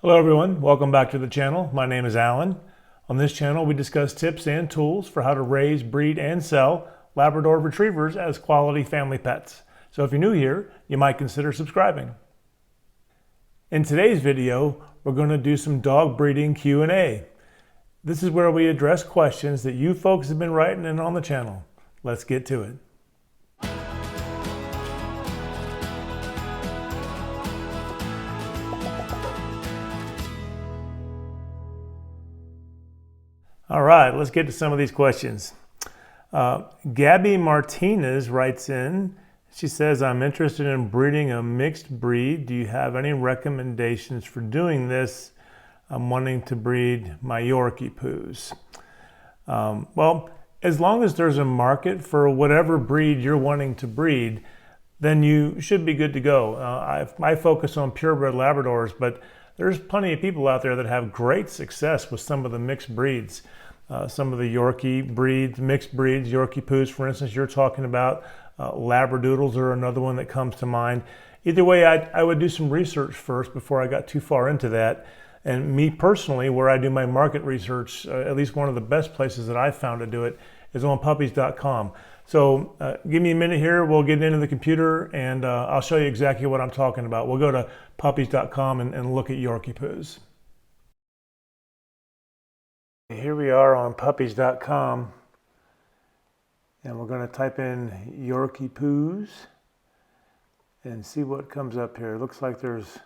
Hello everyone, welcome back to the channel. My name is Alan. On this channel we discuss tips and tools for how to raise, breed, and sell Labrador Retrievers as quality family pets. So if you're new here, you might consider subscribing. In today's video, we're going to do some dog breeding Q&A. This is where we address questions that you folks have been writing in on the channel. Let's get to it. All right, let's get to some of these questions. Gabby Martinez writes in. She says, I'm interested in breeding a mixed breed. Do you have any recommendations for doing this? I'm wanting to breed my Yorkie poos. Well, as long as there's a market for whatever breed you're wanting to breed, then you should be good to go. I focus on purebred Labradors, but there's plenty of people out there that have great success with some of the mixed breeds. Some of the Yorkie breeds, mixed breeds, Yorkie poos, for instance, you're talking about. Labradoodles are another one that comes to mind. Either way, I would do some research first before I got too far into that. And me personally, where I do my market research, at least one of the best places that I've found to do it is on puppies.com. So give me a minute here, we'll get into the computer and I'll show you exactly what I'm talking about. We'll go to puppies.com and look at Yorkie poos. Here we are on puppies.com and we're going to type in Yorkie poos and see what comes up here. It looks like there's,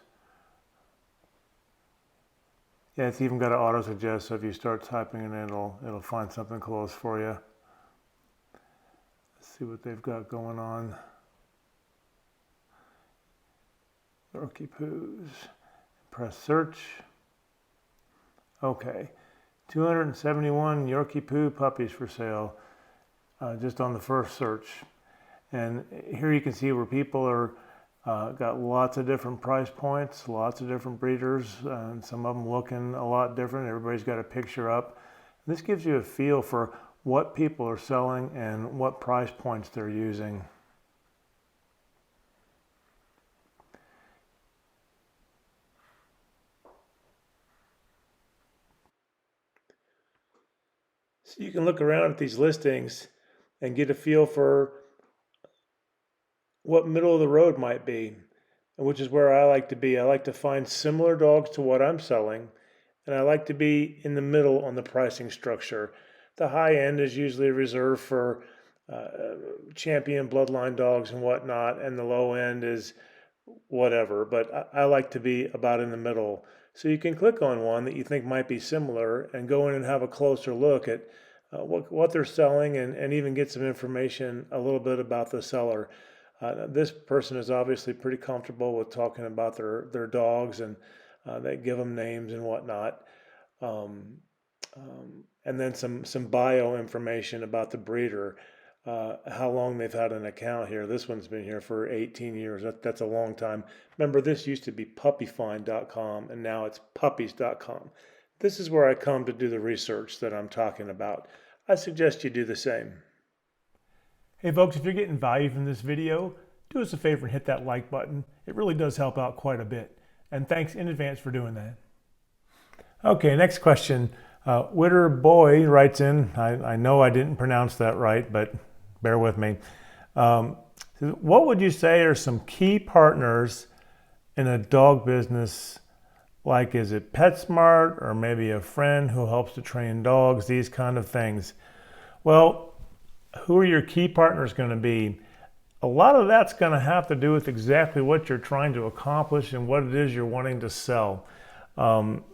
yeah, it's even got an auto suggest, so if you start typing it in, it'll find something close for you. Let's see what they've got going on. Yorkie poos. Press search. Okay. 271 Yorkie poo puppies for sale, just on the first search. And here you can see where people are got lots of different price points, lots of different breeders, and some of them looking a lot different. Everybody's got a picture up. And this gives you a feel for what people are selling and what price points they're using. So you can look around at these listings and get a feel for what middle of the road might be, which is where I like to be. I like to find similar dogs to what I'm selling, and I like to be in the middle on the pricing structure. The high end is usually reserved for champion bloodline dogs and whatnot, and the low end is whatever, but I like to be about in the middle. So you can click on one that you think might be similar and go in and have a closer look at what they're selling and even get some information a little bit about the seller. This person is obviously pretty comfortable with talking about their dogs, and they give them names and whatnot. And then some bio information about the breeder. How long they've had an account here. This one's been here for 18 years. That's a long time. Remember, this used to be puppyfind.com and now it's puppies.com. This is where I come to do the research that I'm talking about. I suggest you do the same. Hey folks, if you're getting value from this video, do us a favor and hit that like button. It really does help out quite a bit. And thanks in advance for doing that. Okay, next question. Witter Boy writes in, I know I didn't pronounce that right, but bear with me. What would you say are some key partners in a dog business? Like, is it PetSmart or maybe a friend who helps to train dogs, these kind of things? Well, who are your key partners going to be? A lot of that's going to have to do with exactly what you're trying to accomplish and what it is you're wanting to sell. And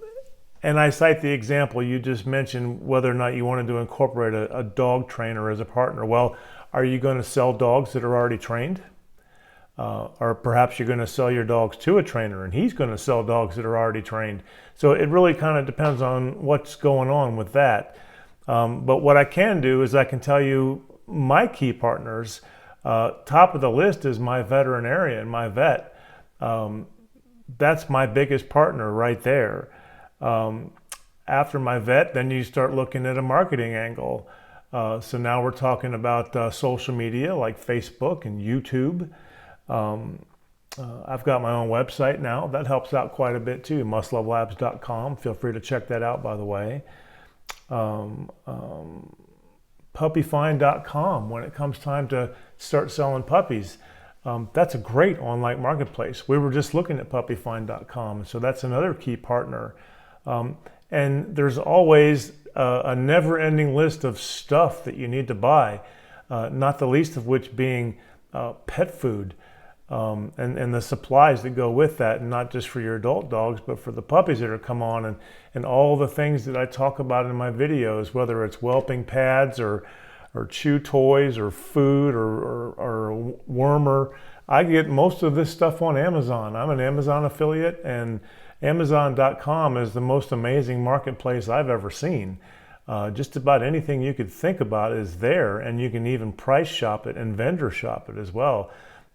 I cite the example you just mentioned, whether or not you wanted to incorporate a dog trainer as a partner. Well, are you going to sell dogs that are already trained? Or perhaps you're going to sell your dogs to a trainer and he's going to sell dogs that are already trained. So it really kind of depends on what's going on with that. But what I can do is I can tell you my key partners. Top of the list is my veterinarian, my vet. That's my biggest partner right there. After my vet, then you start looking at a marketing angle. So now we're talking about social media like Facebook and YouTube. I've got my own website now. That helps out quite a bit too, mustlovelabs.com. Feel free to check that out, by the way. Puppyfind.com when it comes time to start selling puppies. That's a great online marketplace. We were just looking at puppyfind.com, so that's another key partner. And there's always a never-ending list of stuff that you need to buy, not the least of which being pet food. And the supplies that go with that, and not just for your adult dogs, but for the puppies that are come on, and all the things that I talk about in my videos, whether it's whelping pads or chew toys or food or wormer. I get most of this stuff on Amazon. I'm an Amazon affiliate, and Amazon.com is the most amazing marketplace I've ever seen. Just about anything you could think about is there, and you can even price shop it and vendor shop it as well.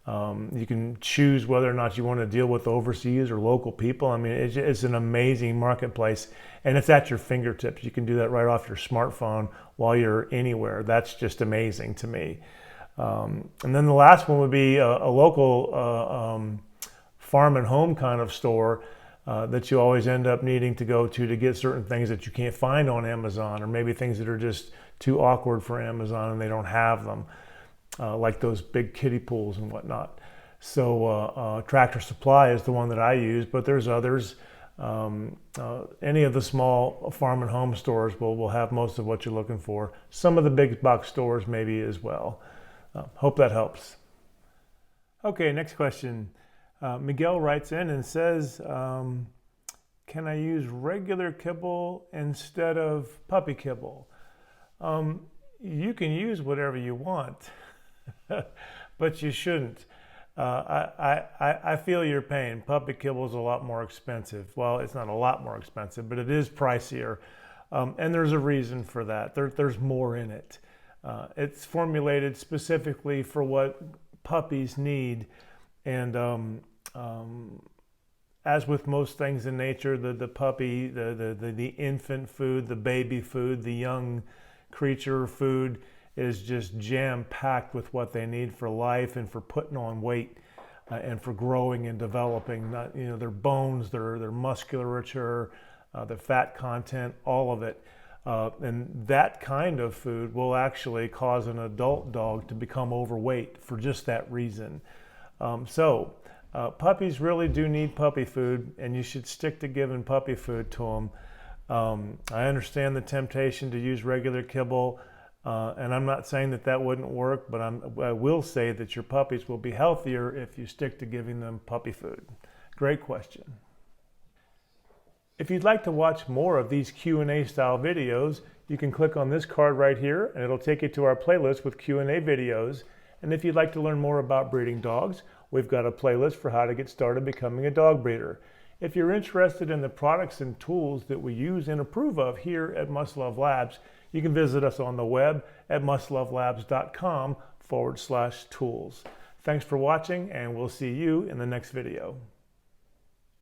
You can choose whether or not you want to deal with overseas or local people. I mean, it's an amazing marketplace, and it's at your fingertips. You can do that right off your smartphone while you're anywhere. That's just amazing to me. And then the last one would be a local farm and home kind of store that you always end up needing to go to get certain things that you can't find on Amazon, or maybe things that are just too awkward for Amazon and they don't have them. Like those big kiddie pools and whatnot. So Tractor Supply is the one that I use, but there's others. Any of the small farm and home stores will have most of what you're looking for. Some of the big box stores maybe as well. Hope that helps. Okay, next question. Miguel writes in and says, can I use regular kibble instead of puppy kibble? You can use whatever you want. But you shouldn't. I feel your pain. Puppy kibble is a lot more expensive. Well, it's not a lot more expensive, but it is pricier. And there's a reason for that. There's more in it. It's formulated specifically for what puppies need. And as with most things in nature, the puppy, the infant food, the baby food, the young creature food is just jam-packed with what they need for life and for putting on weight and for growing and developing. Not, their bones, their musculature, the fat content, all of it. And that kind of food will actually cause an adult dog to become overweight for just that reason. Puppies really do need puppy food, and you should stick to giving puppy food to them. I understand the temptation to use regular kibble. And I'm not saying that wouldn't work, but I will say that your puppies will be healthier if you stick to giving them puppy food. Great question. If you'd like to watch more of these Q&A style videos, you can click on this card right here, and it'll take you to our playlist with Q&A videos. And if you'd like to learn more about breeding dogs, we've got a playlist for how to get started becoming a dog breeder. If you're interested in the products and tools that we use and approve of here at Must Love Labs, you can visit us on the web at mustlovelabs.com/tools. Thanks for watching, and we'll see you in the next video.